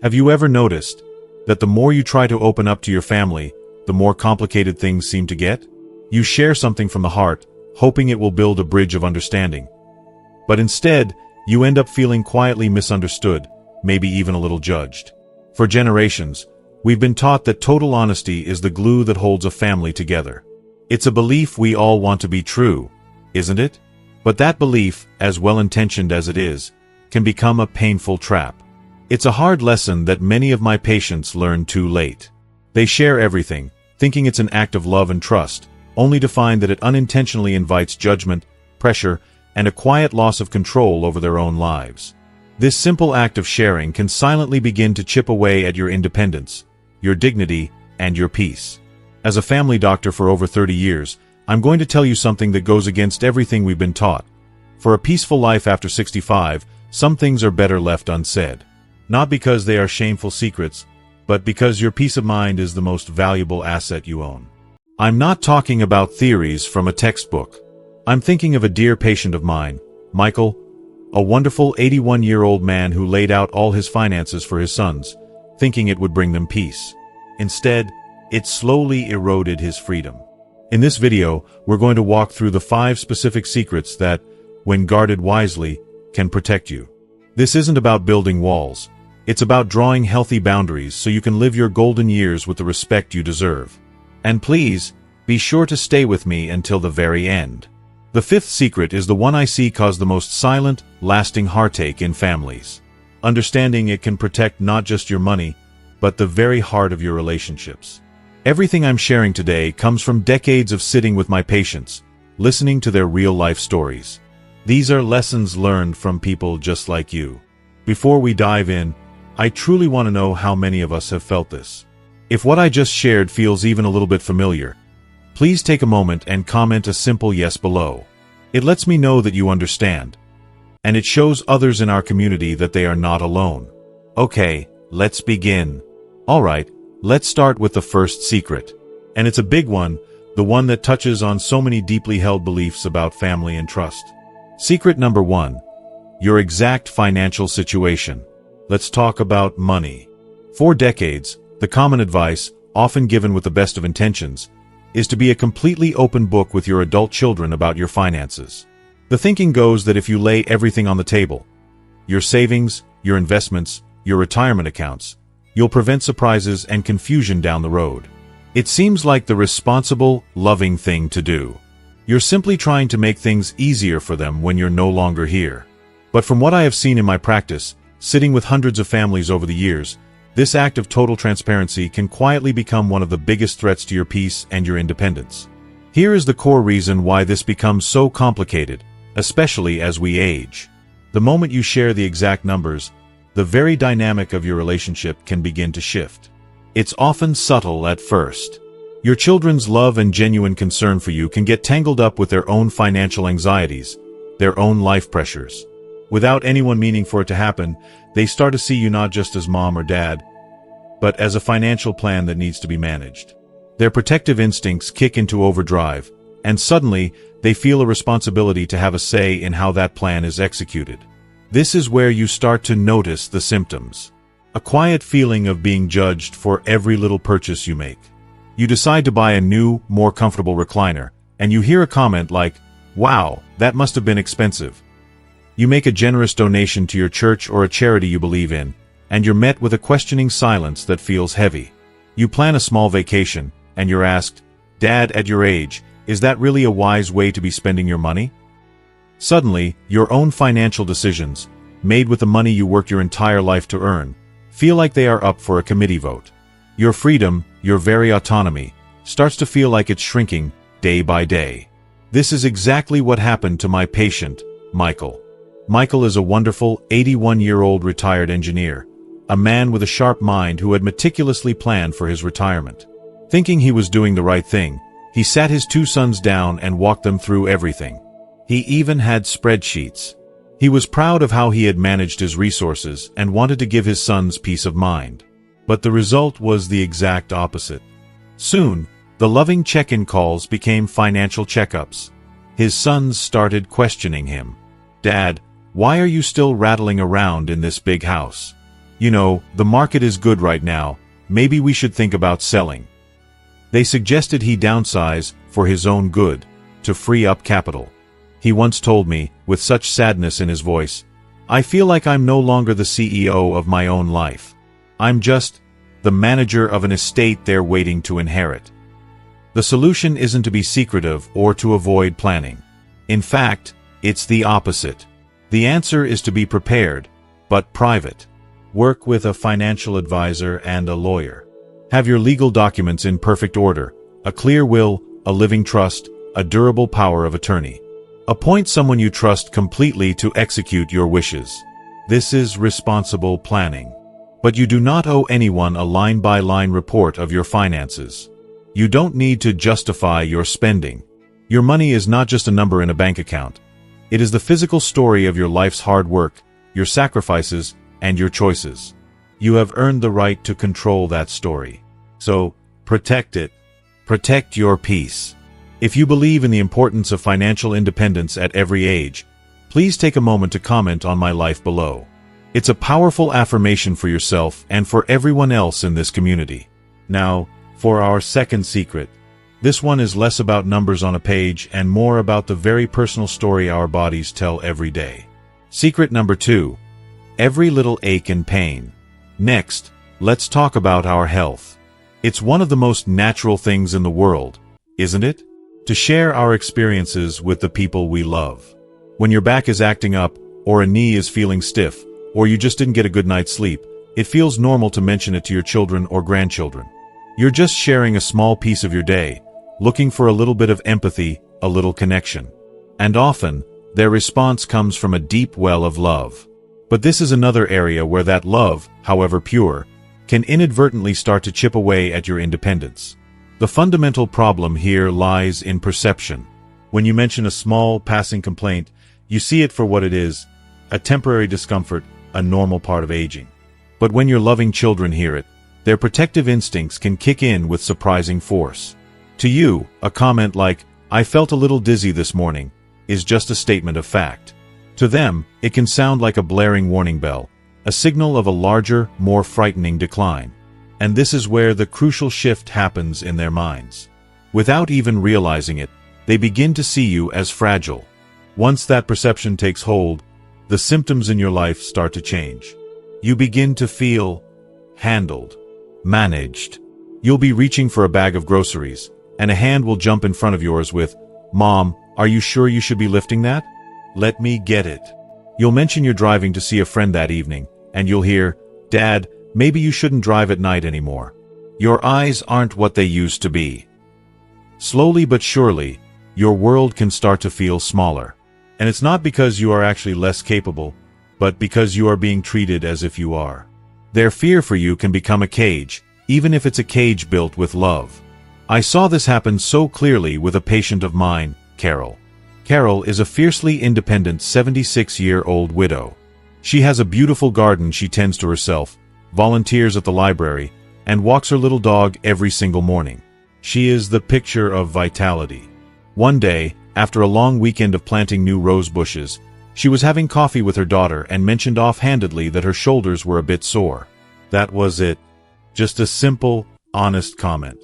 Have you ever noticed that the more you try to open up to your family, the more complicated things seem to get? You share something from the heart, hoping it will build a bridge of understanding. But instead, you end up feeling quietly misunderstood, maybe even a little judged. For generations, we've been taught that total honesty is the glue that holds a family together. It's a belief we all want to be true, isn't it? But that belief, as well-intentioned as it is, can become a painful trap. It's a hard lesson that many of my patients learn too late. They share everything, thinking it's an act of love and trust, only to find that it unintentionally invites judgment, pressure, and a quiet loss of control over their own lives. This simple act of sharing can silently begin to chip away at your independence, your dignity, and your peace. As a family doctor for over 30 years, I'm going to tell you something that goes against everything we've been taught. For a peaceful life after 65, some things are better left unsaid. Not because they are shameful secrets, but because your peace of mind is the most valuable asset you own. I'm not talking about theories from a textbook. I'm thinking of a dear patient of mine, Michael, a wonderful 81-year-old man who laid out all his finances for his sons, thinking it would bring them peace. Instead, it slowly eroded his freedom. In this video, we're going to walk through the 5 specific secrets that, when guarded wisely, can protect you. This isn't about building walls. It's about drawing healthy boundaries so you can live your golden years with the respect you deserve. And please, be sure to stay with me until the very end. The 5th secret is the one I see cause the most silent, lasting heartache in families. Understanding it can protect not just your money, but the very heart of your relationships. Everything I'm sharing today comes from decades of sitting with my patients, listening to their real-life stories. These are lessons learned from people just like you. Before we dive in, I truly want to know how many of us have felt this. If what I just shared feels even a little bit familiar, please take a moment and comment a simple yes below. It lets me know that you understand, and it shows others in our community that they are not alone. Okay, let's begin. Alright, let's start with the 1st secret. And it's a big one, the one that touches on so many deeply held beliefs about family and trust. Secret number 1. Your exact financial situation. Let's talk about money. For decades, the common advice, often given with the best of intentions, is to be a completely open book with your adult children about your finances. The thinking goes that if you lay everything on the table, your savings, your investments, your retirement accounts, you'll prevent surprises and confusion down the road. It seems like the responsible, loving thing to do. You're simply trying to make things easier for them when you're no longer here. But from what I have seen in my practice, sitting with hundreds of families over the years, this act of total transparency can quietly become one of the biggest threats to your peace and your independence. Here is the core reason why this becomes so complicated, especially as we age. The moment you share the exact numbers, the very dynamic of your relationship can begin to shift. It's often subtle at first. Your children's love and genuine concern for you can get tangled up with their own financial anxieties, their own life pressures. Without anyone meaning for it to happen, they start to see you not just as mom or dad, but as a financial plan that needs to be managed. Their protective instincts kick into overdrive, and suddenly, they feel a responsibility to have a say in how that plan is executed. This is where you start to notice the symptoms. A quiet feeling of being judged for every little purchase you make. You decide to buy a new, more comfortable recliner, and you hear a comment like, "Wow, that must have been expensive." You make a generous donation to your church or a charity you believe in, and you're met with a questioning silence that feels heavy. You plan a small vacation, and you're asked, "Dad, at your age, is that really a wise way to be spending your money?" Suddenly, your own financial decisions, made with the money you worked your entire life to earn, feel like they are up for a committee vote. Your freedom, your very autonomy, starts to feel like it's shrinking day by day. This is exactly what happened to my patient, Michael. Michael is a wonderful 81-year-old retired engineer, a man with a sharp mind who had meticulously planned for his retirement. Thinking he was doing the right thing, he sat his 2 sons down and walked them through everything. He even had spreadsheets. He was proud of how he had managed his resources and wanted to give his sons peace of mind. But the result was the exact opposite. Soon, the loving check-in calls became financial checkups. His sons started questioning him. "Dad, why are you still rattling around in this big house? "You know, the market is good right now, maybe we should think about selling." They suggested he downsize for his own good, to free up capital. He once told me, with such sadness in his voice, "I feel like I'm no longer the CEO of my own life. I'm just the manager of an estate they're waiting to inherit." The solution isn't to be secretive or to avoid planning. In fact, it's the opposite. The answer is to be prepared, but private. Work with a financial advisor and a lawyer. Have your legal documents in perfect order, a clear will, a living trust, a durable power of attorney. Appoint someone you trust completely to execute your wishes. This is responsible planning. But you do not owe anyone a line-by-line report of your finances. You don't need to justify your spending. Your money is not just a number in a bank account. It is the physical story of your life's hard work, your sacrifices, and your choices. You have earned the right to control that story. So, protect it. Protect your peace. If you believe in the importance of financial independence at every age, please take a moment to comment on my life below. It's a powerful affirmation for yourself and for everyone else in this community. Now, for our second secret. This one is less about numbers on a page and more about the very personal story our bodies tell every day. Secret number 2. Every little ache and pain. Next, let's talk about our health. It's one of the most natural things in the world, isn't it? To share our experiences with the people we love. When your back is acting up, or a knee is feeling stiff, or you just didn't get a good night's sleep, it feels normal to mention it to your children or grandchildren. You're just sharing a small piece of your day, looking for a little bit of empathy, a little connection. And often, their response comes from a deep well of love. But this is another area where that love, however pure, can inadvertently start to chip away at your independence. The fundamental problem here lies in perception. When you mention a small, passing complaint, you see it for what it is, a temporary discomfort, a normal part of aging. But when your loving children hear it, their protective instincts can kick in with surprising force. To you, a comment like, "I felt a little dizzy this morning," is just a statement of fact. To them, it can sound like a blaring warning bell, a signal of a larger, more frightening decline. And this is where the crucial shift happens in their minds. Without even realizing it, they begin to see you as fragile. Once that perception takes hold, the symptoms in your life start to change. You begin to feel handled, managed. You'll be reaching for a bag of groceries, and a hand will jump in front of yours with, "Mom, are you sure you should be lifting that? Let me get it." You'll mention you're driving to see a friend that evening, and you'll hear, "Dad, maybe you shouldn't drive at night anymore. Your eyes aren't what they used to be." Slowly but surely, your world can start to feel smaller. And it's not because you are actually less capable, but because you are being treated as if you are. Their fear for you can become a cage, even if it's a cage built with love. I saw this happen so clearly with a patient of mine, Carol. Carol is a fiercely independent 76-year-old widow. She has a beautiful garden she tends to herself, volunteers at the library, and walks her little dog every single morning. She is the picture of vitality. One day, after a long weekend of planting new rose bushes, she was having coffee with her daughter and mentioned offhandedly that her shoulders were a bit sore. That was it. Just a simple, honest comment.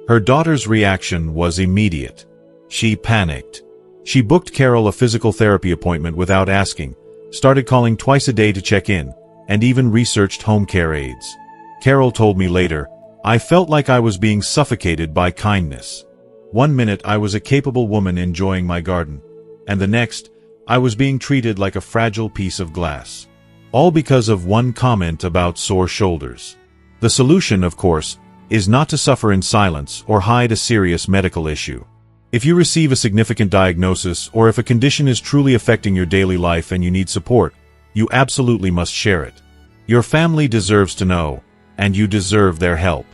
Her daughter's reaction was immediate. She panicked. She booked Carol a physical therapy appointment without asking, started calling twice a day to check in, and even researched home care aids. Carol told me later, "I felt like I was being suffocated by kindness. One minute I was a capable woman enjoying my garden, and the next, I was being treated like a fragile piece of glass. All because of one comment about sore shoulders." The solution, of course, is not to suffer in silence or hide a serious medical issue. If you receive a significant diagnosis or if a condition is truly affecting your daily life and you need support, you absolutely must share it. Your family deserves to know, and you deserve their help.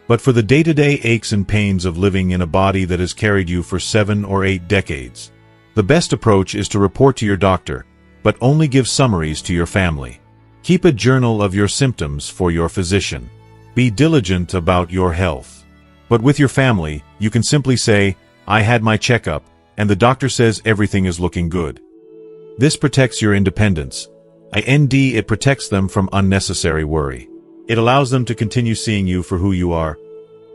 But for the day-to-day aches and pains of living in a body that has carried you for 7 or 8 decades, the best approach is to report to your doctor, but only give summaries to your family. Keep a journal of your symptoms for your physician. Be diligent about your health. But with your family, you can simply say, "I had my checkup, and the doctor says everything is looking good." This protects your independence, It protects them from unnecessary worry. It allows them to continue seeing you for who you are,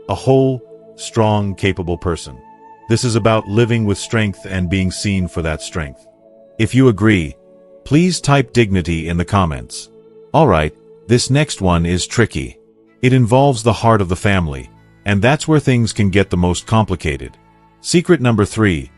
a whole, strong, capable person. This is about living with strength and being seen for that strength. If you agree, please type dignity in the comments. Alright, this next one is tricky. It involves the heart of the family, and that's where things can get the most complicated. Secret number 3.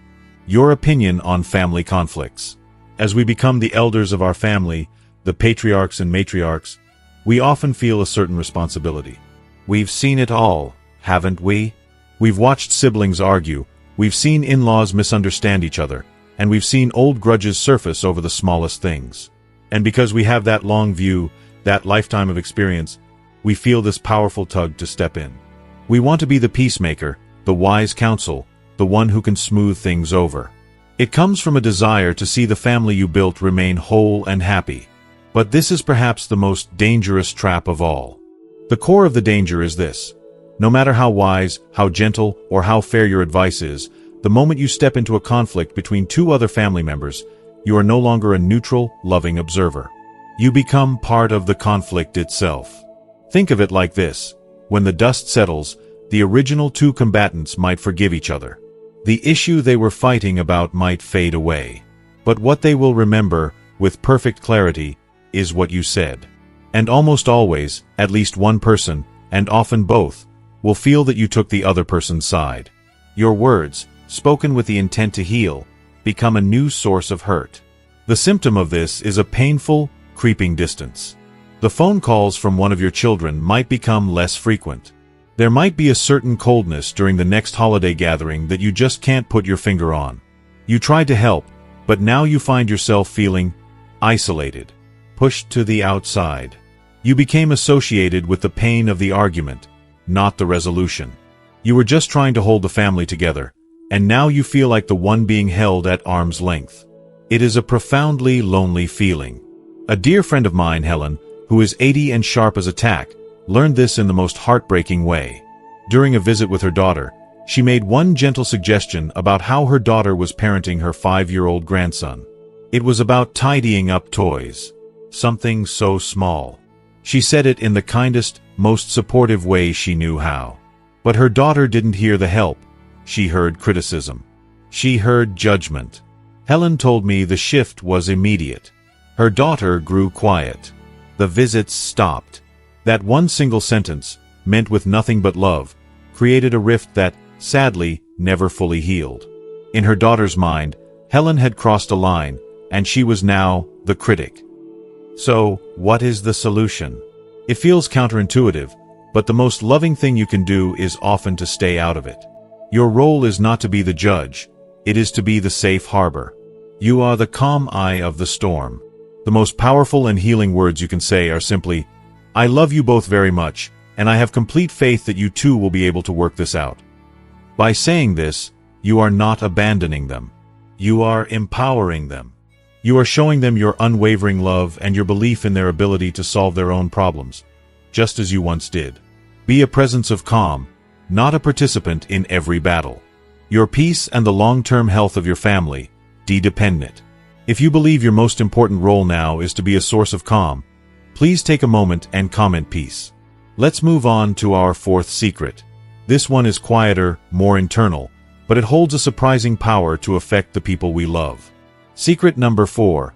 Your opinion on family conflicts. As we become the elders of our family, the patriarchs and matriarchs, we often feel a certain responsibility. We've seen it all, haven't we? We've watched siblings argue, we've seen in-laws misunderstand each other, and we've seen old grudges surface over the smallest things. And because we have that long view, that lifetime of experience, we feel this powerful tug to step in. We want to be the peacemaker, the wise counsel, the one who can smooth things over. It comes from a desire to see the family you built remain whole and happy. But this is perhaps the most dangerous trap of all. The core of the danger is this. No matter how wise, how gentle, or how fair your advice is, the moment you step into a conflict between two other family members, you are no longer a neutral, loving observer. You become part of the conflict itself. Think of it like this. When the dust settles, the original two combatants might forgive each other. The issue they were fighting about might fade away. But what they will remember, with perfect clarity, is what you said. And almost always, at least one person, and often both, will feel that you took the other person's side. Your words, spoken with the intent to heal, become a new source of hurt. The symptom of this is a painful, creeping distance. The phone calls from one of your children might become less frequent. There might be a certain coldness during the next holiday gathering that you just can't put your finger on. You tried to help, but now you find yourself feeling isolated, pushed to the outside. You became associated with the pain of the argument, not the resolution. You were just trying to hold the family together, and now you feel like the one being held at arm's length. It is a profoundly lonely feeling. A dear friend of mine, Helen, who is 80 and sharp as a tack, learned this in the most heartbreaking way. During a visit with her daughter, she made one gentle suggestion about how her daughter was parenting her 5-year-old grandson. It was about tidying up toys. Something so small. She said it in the kindest, most supportive way she knew how. But her daughter didn't hear the help. She heard criticism. She heard judgment. Helen told me the shift was immediate. Her daughter grew quiet. The visits stopped. That one single sentence, meant with nothing but love, created a rift that, sadly, never fully healed. In her daughter's mind, Helen had crossed a line, and she was now the critic. So, what is the solution? It feels counterintuitive, but the most loving thing you can do is often to stay out of it. Your role is not to be the judge, it is to be the safe harbor. You are the calm eye of the storm. The most powerful and healing words you can say are simply, "I love you both very much, and I have complete faith that you two will be able to work this out." By saying this, you are not abandoning them. You are empowering them. You are showing them your unwavering love and your belief in their ability to solve their own problems, just as you once did. Be a presence of calm, not a participant in every battle. Your peace and the long-term health of your family depend on it. If you believe your most important role now is to be a source of calm, please take a moment and comment peace. Let's move on to our fourth secret. This one is quieter, more internal, but it holds a surprising power to affect the people we love. Secret number 4.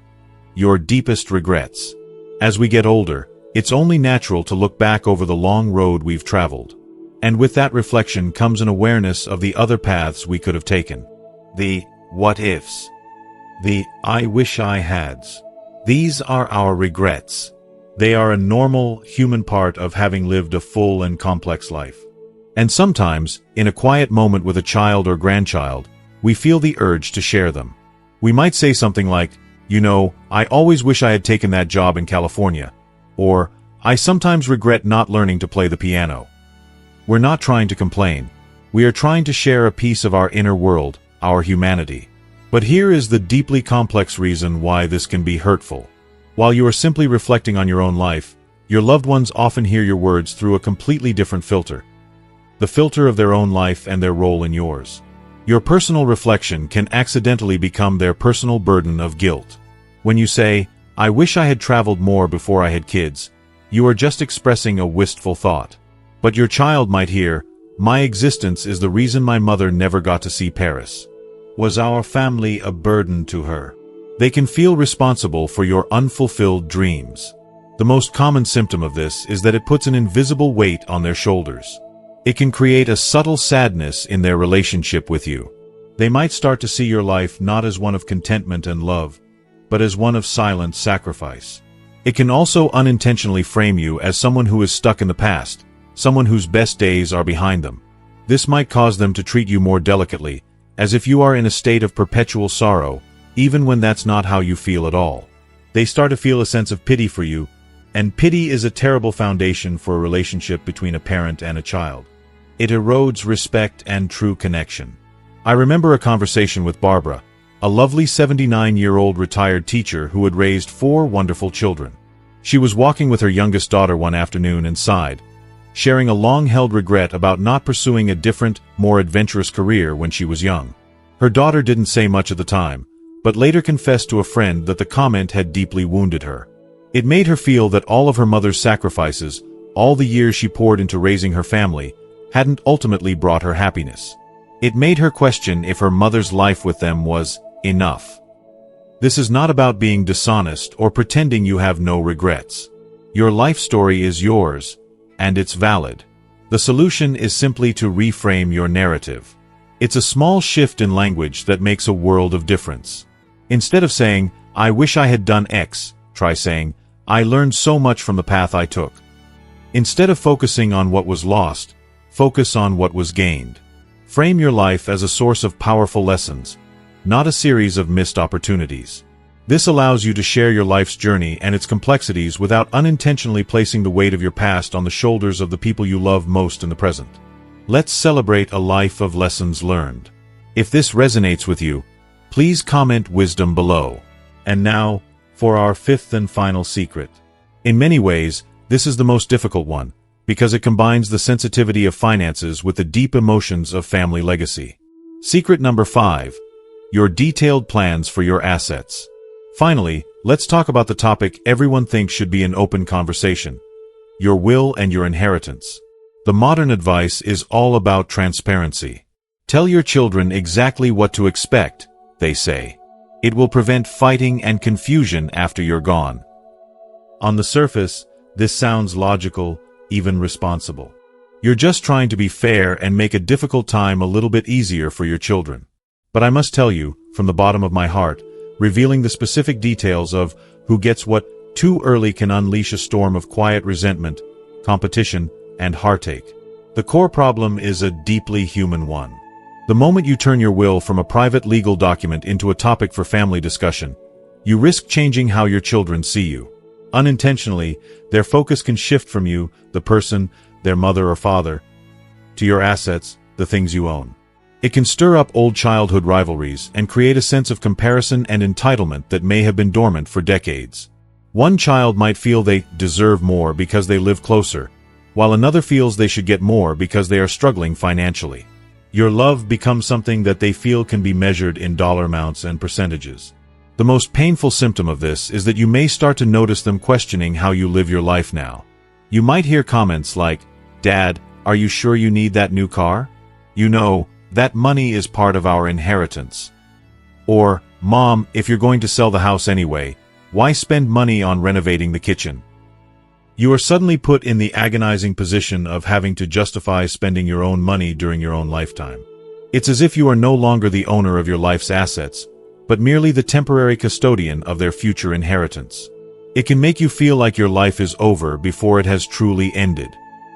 Your deepest regrets. As we get older, it's only natural to look back over the long road we've traveled. And with that reflection comes an awareness of the other paths we could have taken. The what ifs. The I wish I hads. These are our regrets. They are a normal, human part of having lived a full and complex life. And sometimes, in a quiet moment with a child or grandchild, we feel the urge to share them. We might say something like, I always wish I had taken that job in California. Or, I sometimes regret not learning to play the piano. We're not trying to complain. We are trying to share a piece of our inner world, our humanity. But here is the deeply complex reason why this can be hurtful. While you are simply reflecting on your own life, your loved ones often hear your words through a completely different filter. The filter of their own life and their role in yours. Your personal reflection can accidentally become their personal burden of guilt. When you say, "I wish I had traveled more before I had kids," you are just expressing a wistful thought. But your child might hear, "My existence is the reason my mother never got to see Paris. Was our family a burden to her?" They can feel responsible for your unfulfilled dreams. The most common symptom of this is that it puts an invisible weight on their shoulders. It can create a subtle sadness in their relationship with you. They might start to see your life not as one of contentment and love, but as one of silent sacrifice. It can also unintentionally frame you as someone who is stuck in the past, someone whose best days are behind them. This might cause them to treat you more delicately, as if you are in a state of perpetual sorrow, even when that's not how you feel at all. They start to feel a sense of pity for you, and pity is a terrible foundation for a relationship between a parent and a child. It erodes respect and true connection. I remember a conversation with Barbara, a lovely 79-year-old retired teacher who had raised 4 wonderful children. She was walking with her youngest daughter one afternoon and sighed, sharing a long-held regret about not pursuing a different, more adventurous career when she was young. Her daughter didn't say much at the time, but later confessed to a friend that the comment had deeply wounded her. It made her feel that all of her mother's sacrifices, all the years she poured into raising her family, hadn't ultimately brought her happiness. It made her question if her mother's life with them was enough. This is not about being dishonest or pretending you have no regrets. Your life story is yours, and it's valid. The solution is simply to reframe your narrative. It's a small shift in language that makes a world of difference. Instead of saying, "I wish I had done X," try saying, "I learned so much from the path I took." Instead of focusing on what was lost, focus on what was gained. Frame your life as a source of powerful lessons, not a series of missed opportunities. This allows you to share your life's journey and its complexities without unintentionally placing the weight of your past on the shoulders of the people you love most in the present. Let's celebrate a life of lessons learned. If this resonates with you, please comment wisdom below. And now, for our 5th and final secret. In many ways, this is the most difficult one, because it combines the sensitivity of finances with the deep emotions of family legacy. Secret number 5. Your detailed plans for your assets. Finally, let's talk about the topic everyone thinks should be an open conversation: your will and your inheritance. The modern advice is all about transparency. Tell your children exactly what to expect, they say. It will prevent fighting and confusion after you're gone. On the surface, this sounds logical, even responsible. You're just trying to be fair and make a difficult time a little bit easier for your children. But I must tell you, from the bottom of my heart, revealing the specific details of who gets what too early can unleash a storm of quiet resentment, competition, and heartache. The core problem is a deeply human one. The moment you turn your will from a private legal document into a topic for family discussion, you risk changing how your children see you. Unintentionally, their focus can shift from you, the person, their mother or father, to your assets, the things you own. It can stir up old childhood rivalries and create a sense of comparison and entitlement that may have been dormant for decades. One child might feel they deserve more because they live closer, while another feels they should get more because they are struggling financially. Your love becomes something that they feel can be measured in dollar amounts and percentages. The most painful symptom of this is that you may start to notice them questioning how you live your life now. You might hear comments like, "Dad, are you sure you need that new car? You know, that money is part of our inheritance." Or, "Mom, if you're going to sell the house anyway, why spend money on renovating the kitchen?" You are suddenly put in the agonizing position of having to justify spending your own money during your own lifetime. It's as if you are no longer the owner of your life's assets, but merely the temporary custodian of their future inheritance. It can make you feel like your life is over before it has truly ended.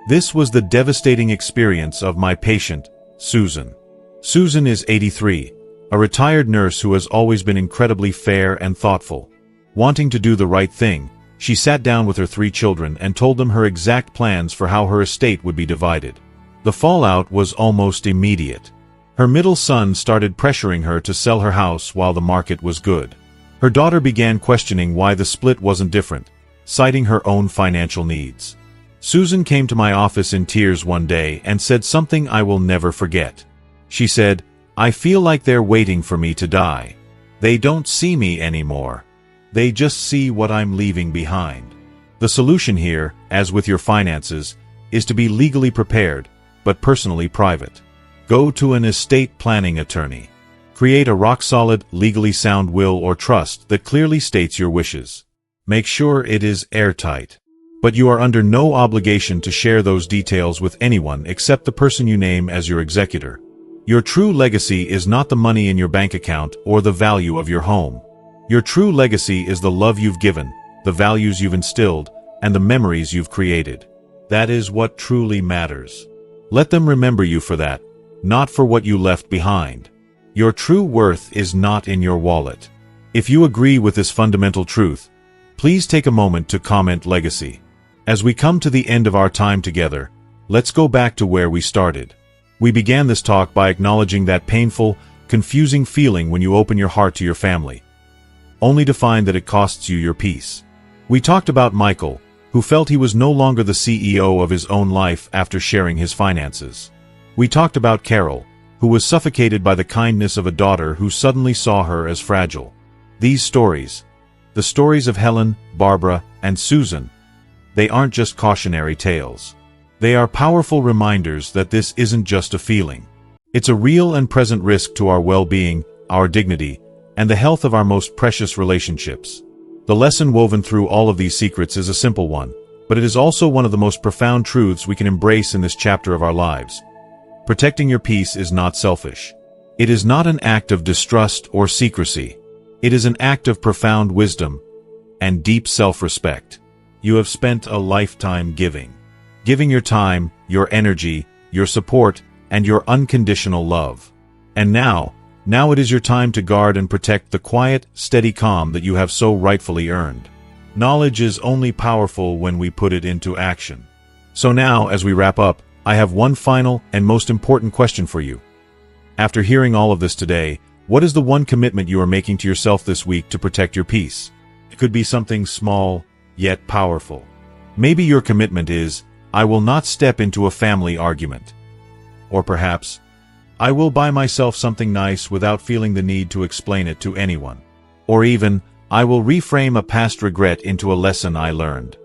This was the devastating experience of my patient, Susan. Susan is 83, a retired nurse who has always been incredibly fair and thoughtful. Wanting to do the right thing, she sat down with her 3 children and told them her exact plans for how her estate would be divided. The fallout was almost immediate. Her middle son started pressuring her to sell her house while the market was good. Her daughter began questioning why the split wasn't different, citing her own financial needs. Susan came to my office in tears one day and said something I will never forget. She said, "I feel like they're waiting for me to die. They don't see me anymore. They just see what I'm leaving behind. The solution here, as with your finances, is to be legally prepared, but personally private. Go to an estate planning attorney. Create a rock-solid, legally sound will or trust that clearly states your wishes. Make sure it is airtight. But you are under no obligation to share those details with anyone except the person you name as your executor. Your true legacy is not the money in your bank account or the value of your home. Your true legacy is the love you've given, the values you've instilled, and the memories you've created. That is what truly matters. Let them remember you for that, not for what you left behind. Your true worth is not in your wallet. If you agree with this fundamental truth, please take a moment to comment legacy. As we come to the end of our time together, let's go back to where we started. We began this talk by acknowledging that painful, confusing feeling when you open your heart to your family, only to find that it costs you your peace. We talked about Michael, who felt he was no longer the CEO of his own life after sharing his finances. We talked about Carol, who was suffocated by the kindness of a daughter who suddenly saw her as fragile. These stories, the stories of Helen, Barbara, and Susan, they aren't just cautionary tales. They are powerful reminders that this isn't just a feeling. It's a real and present risk to our well-being, our dignity, and the health of our most precious relationships. The lesson woven through all of these secrets is a simple one, but it is also one of the most profound truths we can embrace in this chapter of our lives. Protecting your peace is not selfish. It is not an act of distrust or secrecy. It is an act of profound wisdom and deep self-respect. You have spent a lifetime giving your time, your energy, your support, and your unconditional love. And now it is your time to guard and protect the quiet, steady calm that you have so rightfully earned. Knowledge is only powerful when we put it into action. So now, as we wrap up, I have one final and most important question for you. After hearing all of this today, what is the one commitment you are making to yourself this week to protect your peace? It could be something small, yet powerful. Maybe your commitment is, I will not step into a family argument. Or perhaps, I will buy myself something nice without feeling the need to explain it to anyone. Or even, I will reframe a past regret into a lesson I learned.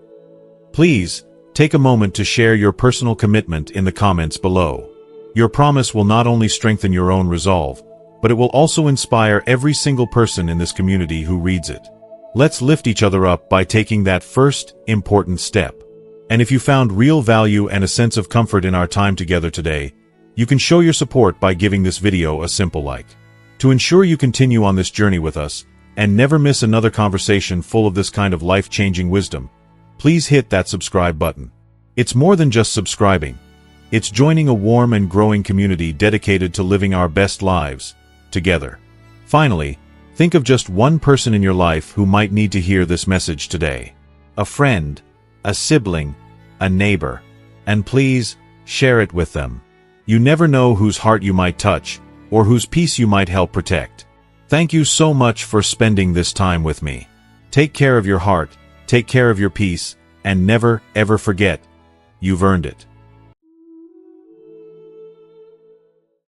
Please, take a moment to share your personal commitment in the comments below. Your promise will not only strengthen your own resolve, but it will also inspire every single person in this community who reads it. Let's lift each other up by taking that first, important step. And if you found real value and a sense of comfort in our time together today, you can show your support by giving this video a simple like. To ensure you continue on this journey with us, and never miss another conversation full of this kind of life-changing wisdom, please hit that subscribe button. It's more than just subscribing. It's joining a warm and growing community dedicated to living our best lives together. Finally, think of just one person in your life who might need to hear this message today. A friend, a sibling, a neighbor. And please, share it with them. You never know whose heart you might touch, or whose peace you might help protect. Thank you so much for spending this time with me. Take care of your heart, take care of your peace, and never, ever forget, you've earned it.